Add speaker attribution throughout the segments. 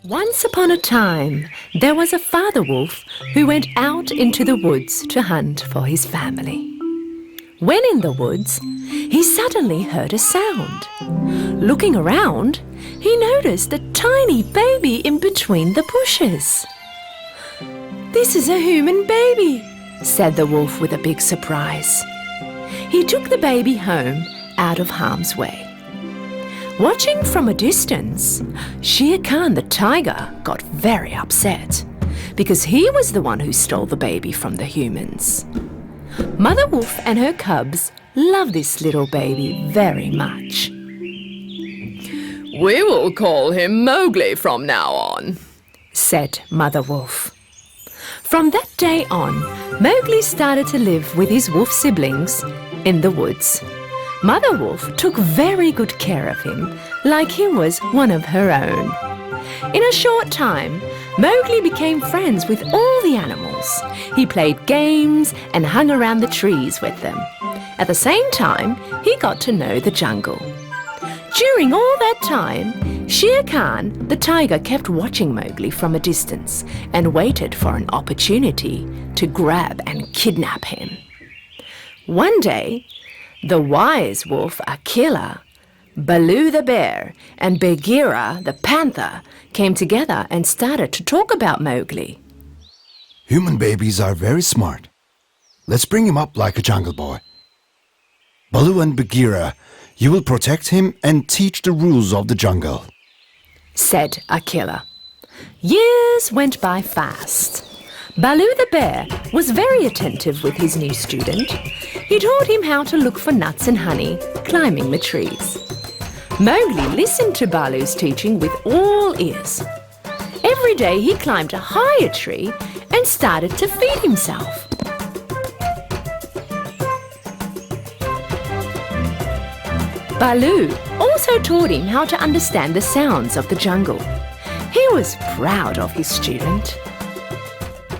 Speaker 1: Once upon a time, there was a father wolf who went out into the woods to hunt for his family. When in the woods, he suddenly heard a sound. Looking around, he noticed a tiny baby in between the bushes. "This is a human baby," said the wolf with a big surprise. He took the baby home out of harm's way. Watching from a distance, Shere Khan the tiger got very upset because he was the one who stole the baby from the humans. Mother Wolf and her cubs love this little baby very much.
Speaker 2: "We will call him Mowgli from now on,"
Speaker 1: said Mother Wolf. From that day on, Mowgli started to live with his wolf siblings in the woods. Mother Wolf took very good care of him, like he was one of her own. In a short time, Mowgli became friends with all the animals. He played games and hung around the trees with them. At the same time, he got to know the jungle. During all that time, Shere Khan the tiger kept watching Mowgli from a distance and waited for an opportunity to grab and kidnap him. One day, the wise wolf Akela, Baloo the bear, and Bagheera the panther came together and started to talk about Mowgli.
Speaker 3: Human babies are very smart. Let's bring him up like a jungle boy. Baloo and Bagheera, you will protect him and teach the rules of the jungle,
Speaker 1: said Akela. Years went by fast. Baloo the bear was very attentive with his new student. He taught him how to look for nuts and honey, climbing the trees. Mowgli listened to Baloo's teaching with all ears. Every day he climbed a higher tree and started to feed himself. Baloo also taught him how to understand the sounds of the jungle. He was proud of his student.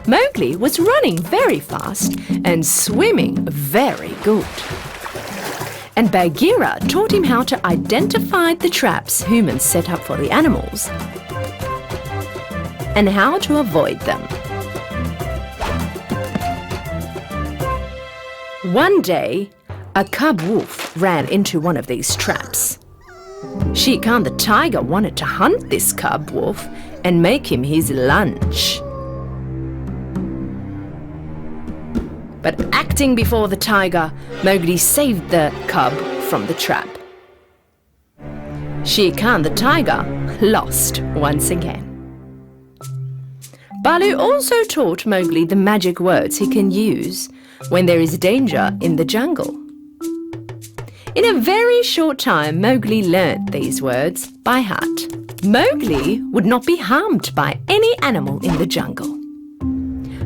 Speaker 1: Mowgli was running very fast and swimming very good. And Bagheera taught him how to identify the traps humans set up for the animals and how to avoid them. One day, a cub wolf ran into one of these traps. Shere Khan the tiger wanted to hunt this cub wolf and make him his lunch. But acting before the tiger, Mowgli saved the cub from the trap. Shere Khan the tiger lost once again. Baloo also taught Mowgli the magic words he can use when there is danger in the jungle. In a very short time, Mowgli learnt these words by heart. Mowgli would not be harmed by any animal in the jungle.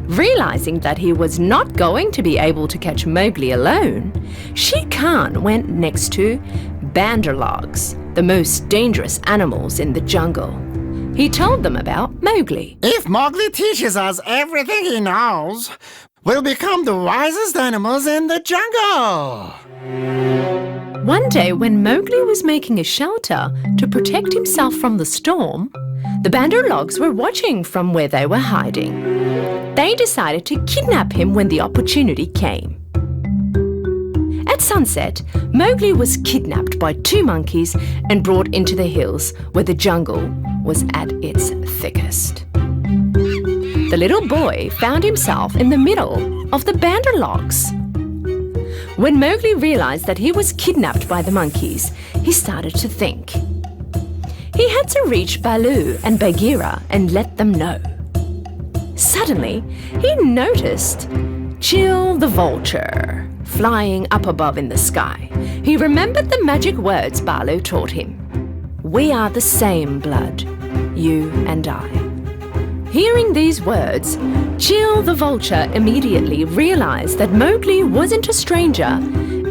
Speaker 1: Realizing that he was not going to be able to catch Mowgli alone, Shere Khan went next to banderlogs, the most dangerous animals in the jungle. He told them about Mowgli.
Speaker 4: If Mowgli teaches us everything he knows, we'll become the wisest animals in the jungle.
Speaker 1: One day when Mowgli was making a shelter to protect himself from the storm, the banderlogs were watching from where they were hiding. They decided to kidnap him when the opportunity came. At sunset, Mowgli was kidnapped by two monkeys and brought into the hills where the jungle was at its thickest. The little boy found himself in the middle of the banderlogs. When Mowgli realized that he was kidnapped by the monkeys, he started to think. He had to reach Baloo and Bagheera and let them know. Suddenly, he noticed Chill the vulture flying up above in the sky. He remembered the magic words Baloo taught him. We are the same blood, you and I. Hearing these words, Chill the vulture immediately realized that Mowgli wasn't a stranger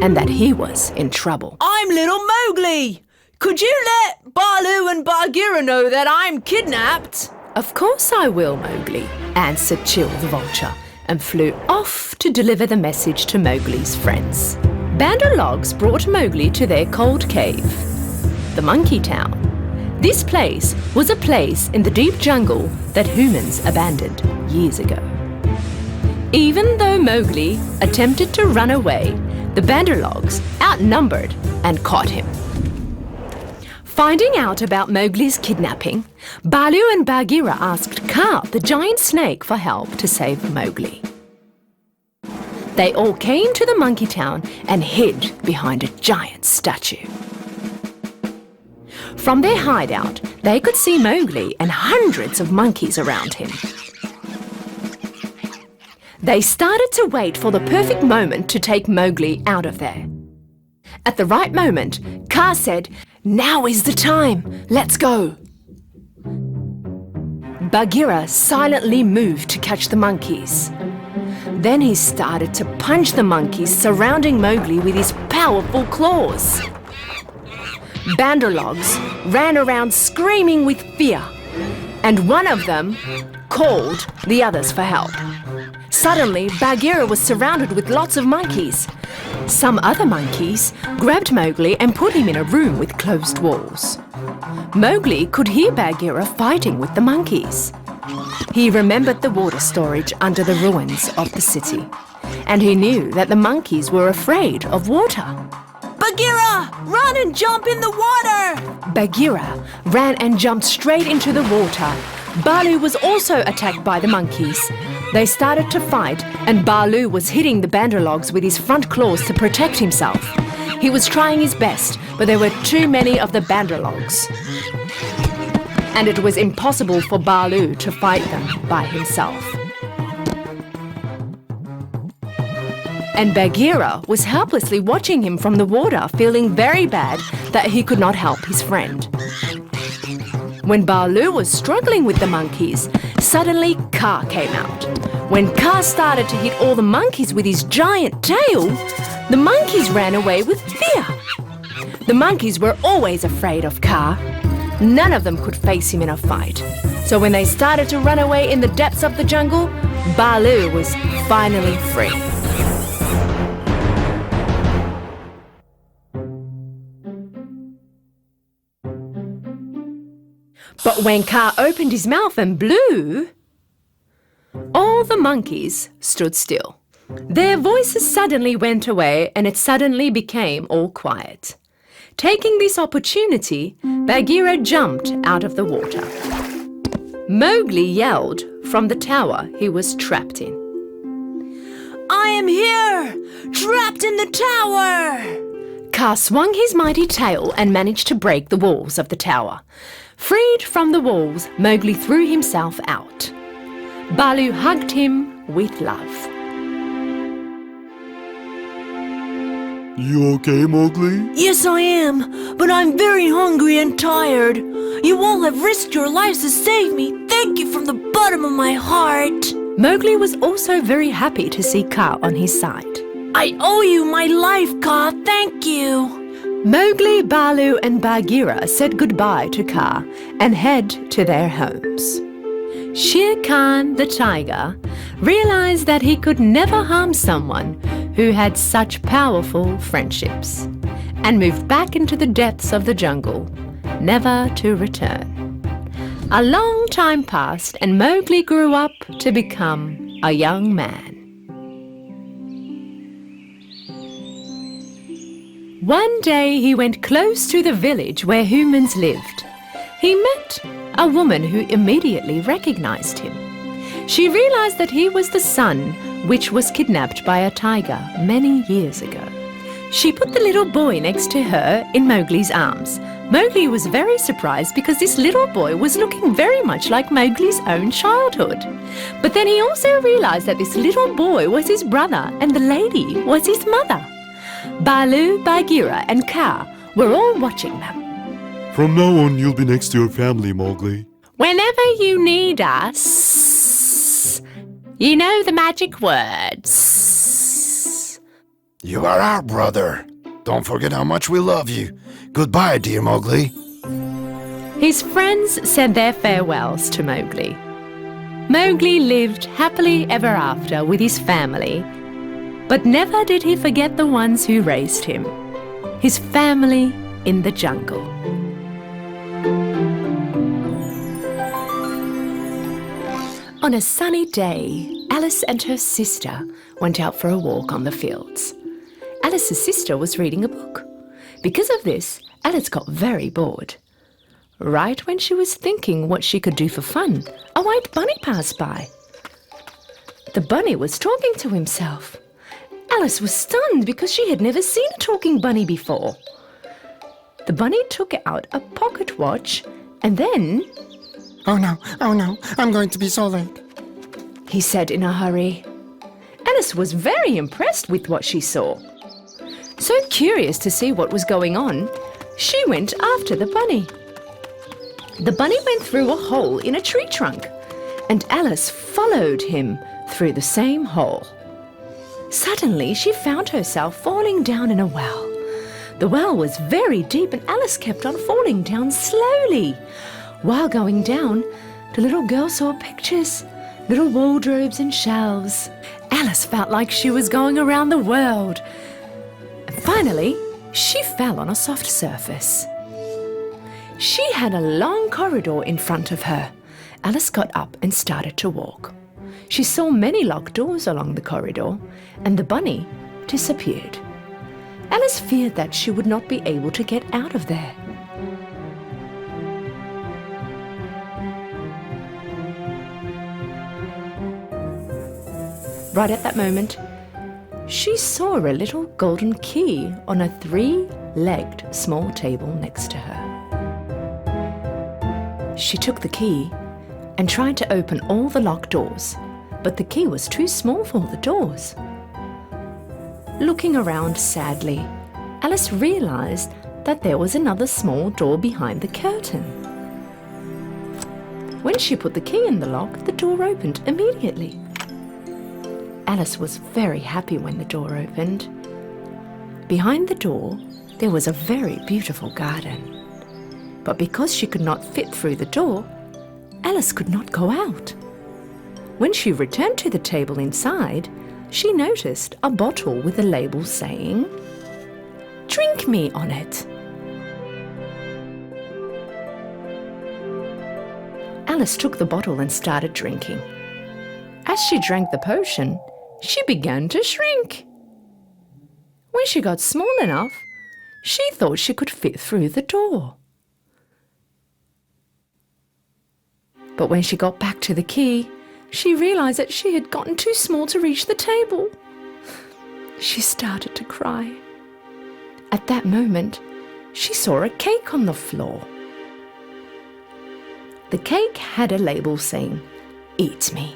Speaker 1: and that he was in trouble.
Speaker 2: "I'm little Mowgli! Could you let Baloo and Bagheera know that I'm kidnapped?"
Speaker 1: Of course I will, Mowgli, answered Chill the vulture, and flew off to deliver the message to Mowgli's friends. Banderlogs brought Mowgli to their cold cave, the monkey town. This place was a place in the deep jungle that humans abandoned years ago. Even though Mowgli attempted to run away, the Banderlogs outnumbered and caught him. Finding out about Mowgli's kidnapping, Baloo and Bagheera asked Kaa, the giant snake, for help to save Mowgli. They all came to the monkey town and hid behind a giant statue. From their hideout, they could see Mowgli and hundreds of monkeys around him. They started to wait for the perfect moment to take Mowgli out of there. At the right moment, Kaa said, "Now is the time. Let's go." Bagheera silently moved to catch the monkeys. Then he started to punch the monkeys surrounding Mowgli with his powerful claws. Banderlogs ran around screaming with fear, and one of them called the others for help. Suddenly, Bagheera was surrounded with lots of monkeys. Some other monkeys grabbed Mowgli and put him in a room with closed walls. Mowgli could hear Bagheera fighting with the monkeys. He remembered the water storage under the ruins of the city, and he knew that the monkeys were afraid of water.
Speaker 2: Bagheera, run and jump in the water!
Speaker 1: Bagheera ran and jumped straight into the water. Baloo was also attacked by the monkeys. They started to fight, and Baloo was hitting the Banderlogs with his front claws to protect himself. He was trying his best, but there were too many of the Banderlogs, and it was impossible for Baloo to fight them by himself. And Bagheera was helplessly watching him from the water, feeling very bad that he could not help his friend. When Baloo was struggling with the monkeys, suddenly Kaa came out. When Kaa started to hit all the monkeys with his giant tail, the monkeys ran away with fear. The monkeys were always afraid of Kaa. None of them could face him in a fight. So when they started to run away in the depths of the jungle, Baloo was finally free. But when Kaa opened his mouth and blew, all the monkeys stood still. Their voices suddenly went away and it suddenly became all quiet. Taking this opportunity, Bagheera jumped out of the water. Mowgli yelled from the tower he was trapped in.
Speaker 2: I am here, trapped in the tower!
Speaker 1: Kaa swung his mighty tail and managed to break the walls of the tower. Freed from the walls, Mowgli threw himself out. Baloo hugged him with love.
Speaker 5: You okay, Mowgli?
Speaker 2: Yes, I am, but I'm very hungry and tired. You all have risked your lives to save me. Thank you from the bottom of my heart.
Speaker 1: Mowgli was also very happy to see Kaa on his side.
Speaker 2: I owe you my life, Kaa. Thank you.
Speaker 1: Mowgli, Baloo and Bagheera said goodbye to Kaa and head to their homes. Shere Khan, the tiger, realized that he could never harm someone who had such powerful friendships and moved back into the depths of the jungle, never to return. A long time passed and Mowgli grew up to become a young man. One day he went close to the village where humans lived. He met a woman who immediately recognized him. She realized that he was the son which was kidnapped by a tiger many years ago. She put the little boy next to her in Mowgli's arms. Mowgli was very surprised because this little boy was looking very much like Mowgli's own childhood. But then he also realized that this little boy was his brother and the lady was his mother. Baloo, Bagheera and Kaa were all watching them.
Speaker 5: From now on, you'll be next to your family, Mowgli.
Speaker 1: Whenever you need us, you know the magic words.
Speaker 3: You are our brother. Don't forget how much we love you. Goodbye, dear Mowgli.
Speaker 1: His friends said their farewells to Mowgli. Mowgli lived happily ever after with his family, but never did he forget the ones who raised him, his family in the jungle. On a sunny day, Alice and her sister went out for a walk on the fields. Alice's sister was reading a book. Because of this, Alice got very bored. Right when she was thinking what she could do for fun, a white bunny passed by. The bunny was talking to himself. Alice was stunned because she had never seen a talking bunny before. The bunny took out a pocket watch and then,
Speaker 4: Oh no, I'm going to be so late.
Speaker 1: he said in a hurry. Alice was very impressed with what she saw. So curious to see what was going on, she went after the bunny. The bunny went through a hole in a tree trunk, and Alice followed him through the same hole. Suddenly, she found herself falling down in a well. The well was very deep, and Alice kept on falling down slowly. While going down, the little girl saw pictures, little wardrobes and shelves. Alice felt like she was going around the world. And finally, she fell on a soft surface. She had a long corridor in front of her. Alice got up and started to walk. She saw many locked doors along the corridor, and the bunny disappeared. Alice feared that she would not be able to get out of there. Right at that moment, she saw a little golden key on a 3-legged small table next to her. She took the key and tried to open all the locked doors, but the key was too small for the doors. Looking around sadly, Alice realized that there was another small door behind the curtain. When she put the key in the lock, the door opened immediately. Alice was very happy when the door opened. Behind the door, there was a very beautiful garden. But because she could not fit through the door, Alice could not go out. When she returned to the table inside, she noticed a bottle with a label saying, "Drink me" on it. Alice took the bottle and started drinking. As she drank the potion, she began to shrink. When she got small enough, she thought she could fit through the door. But when she got back to the key, she realized that she had gotten too small to reach the table. She started to cry. At that moment, she saw a cake on the floor. The cake had a label saying, "Eat me."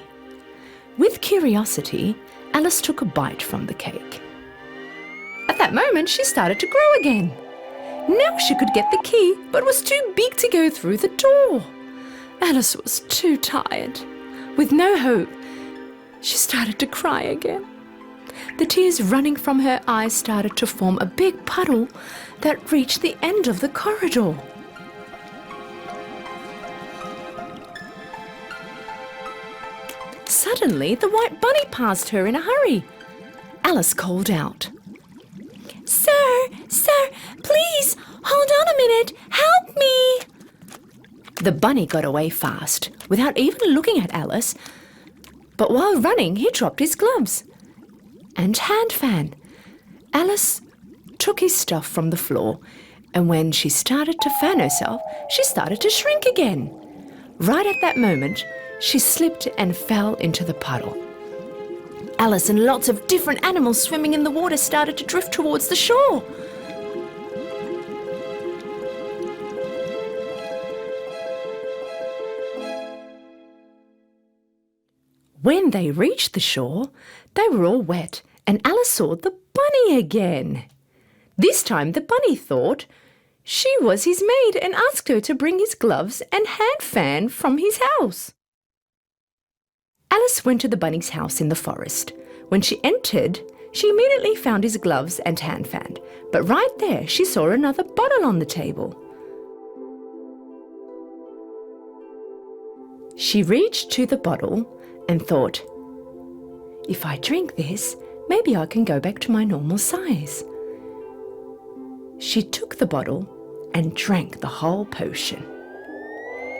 Speaker 1: With curiosity, Alice took a bite from the cake. At that moment, she started to grow again. Now she could get the key, but was too big to go through the door. Alice was too tired. With no hope, she started to cry again. The tears running from her eyes started to form a big puddle that reached the end of the corridor. Suddenly, the white bunny passed her in a hurry. Alice called out, Sir, please, hold on a minute, help me!" The bunny got away fast, without even looking at Alice. But while running, he dropped his gloves and hand fan. Alice took his stuff from the floor, and when she started to fan herself, she started to shrink again. Right at that moment, she slipped and fell into the puddle. Alice and lots of different animals swimming in the water started to drift towards the shore. When they reached the shore, they were all wet, and Alice saw the bunny again. This time the bunny thought she was his maid and asked her to bring his gloves and hand fan from his house. Alice went to the bunny's house in the forest. When she entered, she immediately found his gloves and hand fan, but right there she saw another bottle on the table. She reached to the bottle and thought, if I drink this, maybe I can go back to my normal size. She took the bottle and drank the whole potion.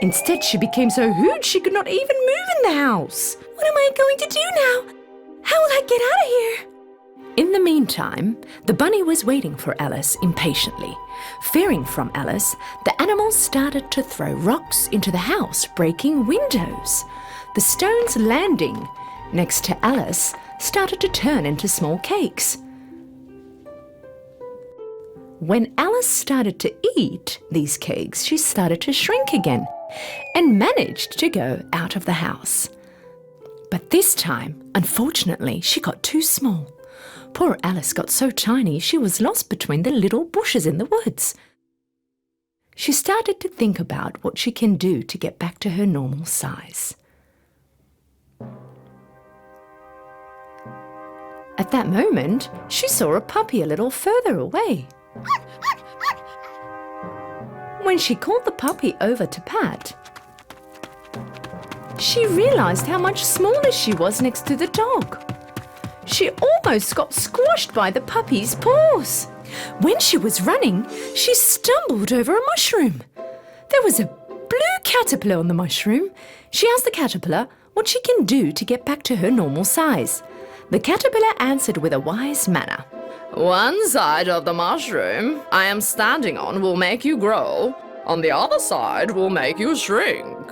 Speaker 1: Instead, she became so huge she could not even move in the house.
Speaker 2: What am I going to do now? How will I get out of here?
Speaker 1: In the meantime, the bunny was waiting for Alice impatiently. Fearing from Alice, the animals started to throw rocks into the house, breaking windows. The stones landing next to Alice started to turn into small cakes. When Alice started to eat these cakes, she started to shrink again and managed to go out of the house. But this time, unfortunately, she got too small. Poor Alice got so tiny she was lost between the little bushes in the woods. She started to think about what she can do to get back to her normal size. At that moment, she saw a puppy a little further away. When she called the puppy over to pat, she realized how much smaller she was next to the dog. She almost got squashed by the puppy's paws. When she was running, she stumbled over a mushroom. There was a blue caterpillar on the mushroom. She asked the caterpillar what she can do to get back to her normal size. The caterpillar answered with a wise manner. One side of the mushroom I am standing on will make you grow. On the other side will make you shrink.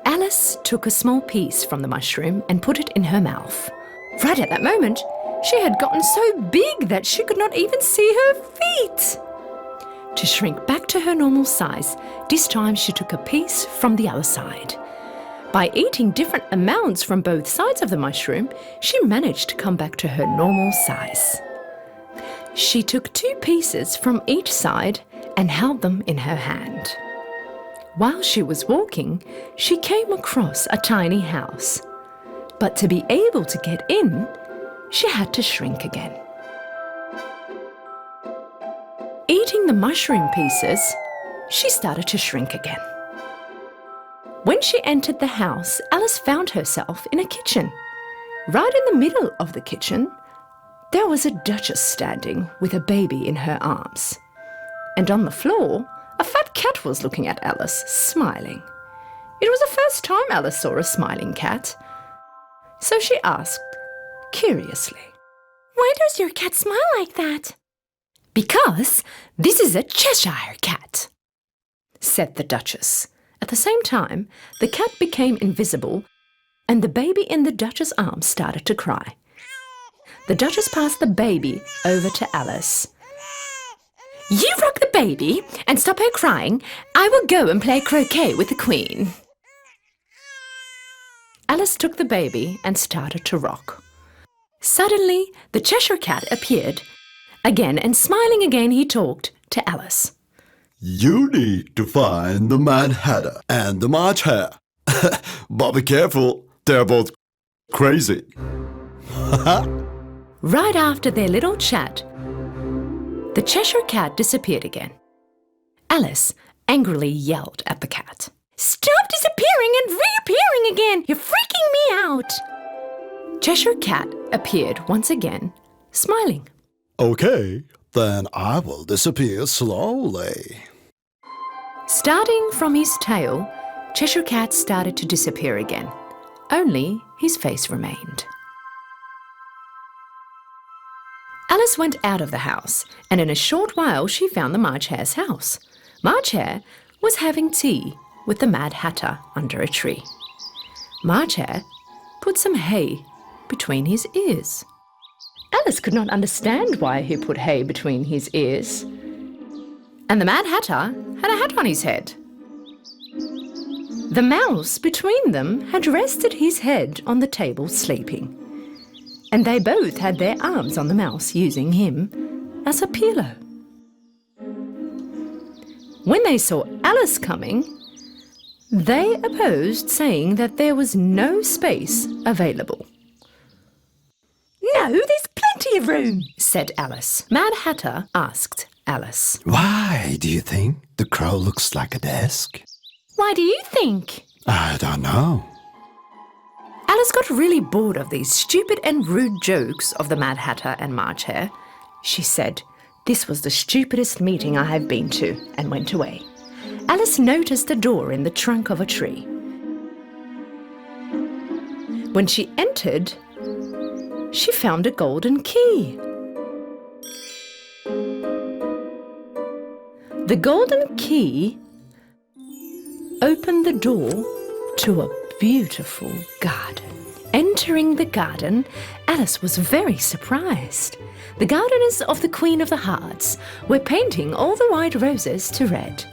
Speaker 1: Alice took a small piece from the mushroom and put it in her mouth. Right at that moment, she had gotten so big that she could not even see her feet. To shrink back to her normal size, this time she took a piece from the other side. By eating different amounts from both sides of the mushroom, she managed to come back to her normal size. She took 2 pieces from each side and held them in her hand. While she was walking, she came across a tiny house. But to be able to get in, she had to shrink again. Eating the mushroom pieces, she started to shrink again. When she entered the house, Alice found herself in a kitchen. Right in the middle of the kitchen, there was a duchess standing with a baby in her arms. And on the floor, a fat cat was looking at Alice, smiling. It was the first time Alice saw a smiling cat. So she asked, curiously,
Speaker 2: Why does your cat smile like that?
Speaker 1: Because this is a Cheshire cat, said the Duchess. At the same time, the cat became invisible and the baby in the Duchess' arms started to cry. The Duchess passed the baby over to Alice. You rock the baby and stop her crying. I will go and play croquet with the Queen. Alice took the baby and started to rock. Suddenly, the Cheshire cat appeared. Again and smiling again, he talked to Alice.
Speaker 5: You need to find the Mad Hatter and the March Hare. But be careful, they're both crazy.
Speaker 1: Right after their little chat, the Cheshire cat disappeared again. Alice angrily yelled at the cat.
Speaker 2: Stop disappearing and reappearing again! You're freaking me out!
Speaker 1: Cheshire cat appeared once again, smiling.
Speaker 5: Okay.
Speaker 3: Then I will disappear slowly.
Speaker 1: Starting from his tail, Cheshire cat started to disappear again. Only his face remained. Alice went out of the house, and in a short while she found the March Hare's house. March Hare was having tea with the Mad Hatter under a tree. March Hare put some hay between his ears. Alice could not understand why he put hay between his ears. And the Mad Hatter had a hat on his head. The mouse between them had rested his head on the table sleeping. And they both had their arms on the mouse, using him as a pillow. When they saw Alice coming, they opposed, saying that there was no space available.
Speaker 2: No, there's plenty of room,
Speaker 1: said Alice. Mad Hatter asked Alice.
Speaker 3: Why do you think the crow looks like a desk?
Speaker 2: Why do you think?
Speaker 3: I don't know.
Speaker 1: Alice got really bored of these stupid and rude jokes of the Mad Hatter and March Hare. She said, "This was the stupidest meeting I have been to," and went away. Alice noticed a door in the trunk of a tree. When she entered, she found a golden key. The golden key opened the door to a beautiful garden. Entering the garden, Alice was very surprised. The gardeners of the Queen of the Hearts were painting all the white roses to red,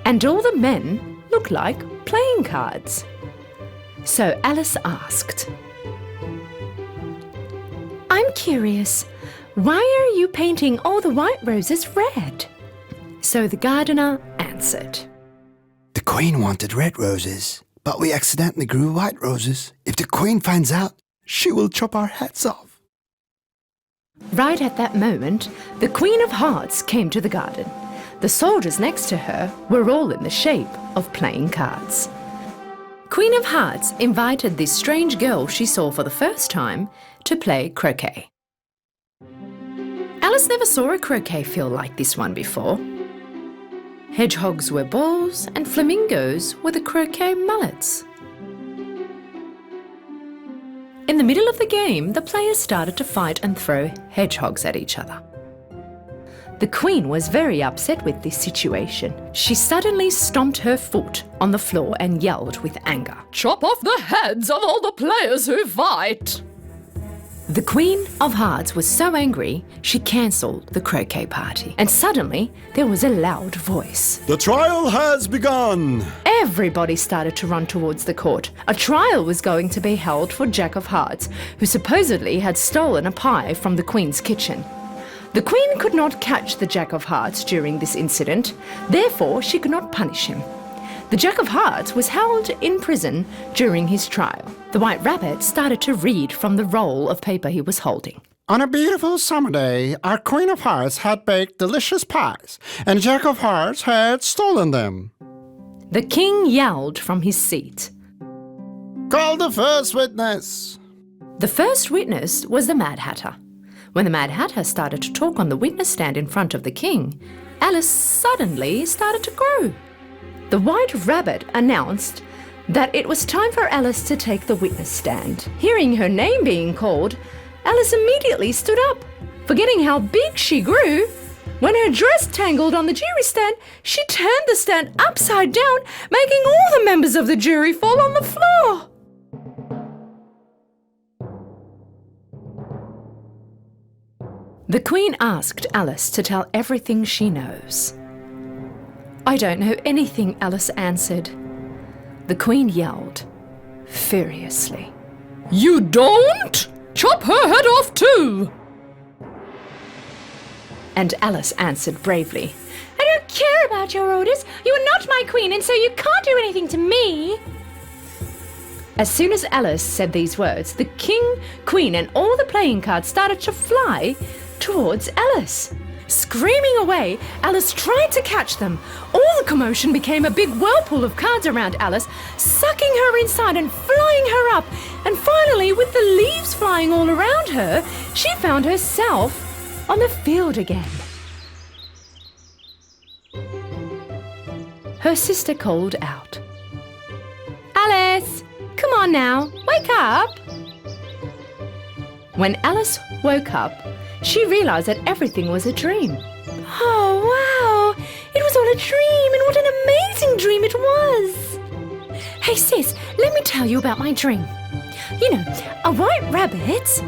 Speaker 1: and all the men looked like playing cards. So Alice asked, "I'm curious, why are you painting all the white roses red?" So the gardener answered,
Speaker 3: The Queen wanted red roses, but we accidentally grew white roses. If the Queen finds out, she will chop our heads off.
Speaker 1: Right at that moment, the Queen of Hearts came to the garden. The soldiers next to her were all in the shape of playing cards. Queen of Hearts invited this strange girl she saw for the first time to play croquet. Alice never saw a croquet field like this one before. Hedgehogs were balls and flamingos were the croquet mallets. In the middle of the game, the players started to fight and throw hedgehogs at each other. The Queen was very upset with this situation. She suddenly stomped her foot on the floor and yelled with anger, "Chop off the heads of all the players who fight!" The Queen of Hearts was so angry, she cancelled the croquet party. And suddenly, there was a loud voice.
Speaker 5: The trial has begun!
Speaker 1: Everybody started to run towards the court. A trial was going to be held for Jack of Hearts, who supposedly had stolen a pie from the Queen's kitchen. The Queen could not catch the Jack of Hearts during this incident, therefore she could not punish him. The Jack of Hearts was held in prison during his trial. The White Rabbit started to read from the roll of paper he was holding.
Speaker 4: On a beautiful summer day, our Queen of Hearts had baked delicious pies, and Jack of Hearts had stolen them.
Speaker 1: The king yelled from his seat.
Speaker 4: Call the first witness.
Speaker 1: The first witness was the Mad Hatter. When the Mad Hatter started to talk on the witness stand in front of the king, Alice suddenly started to grow. The White Rabbit announced that it was time for Alice to take the witness stand. Hearing her name being called, Alice immediately stood up. Forgetting how big she grew, when her dress tangled on the jury stand, she turned the stand upside down, making all the members of the jury fall on the floor. The Queen asked Alice to tell everything she knows. "I don't know anything," Alice answered. The Queen yelled, furiously, "You don't? Chop her head off too!" And Alice answered bravely, "I don't care about your orders. You are not my queen, and so you can't do anything to me." As soon as Alice said these words, the king, queen, and all the playing cards started to fly towards Alice. Screaming away, Alice tried to catch them. All the commotion became a big whirlpool of cards around Alice, sucking her inside and flying her up. And finally, with the leaves flying all around her, she found herself on the field again. Her sister called out, "Alice, come on now, wake up!" When Alice woke up, she realized that everything was a dream. Oh, wow! It was all a dream, and what an amazing dream it was! Hey sis, let me tell you about my dream. You know, a white rabbit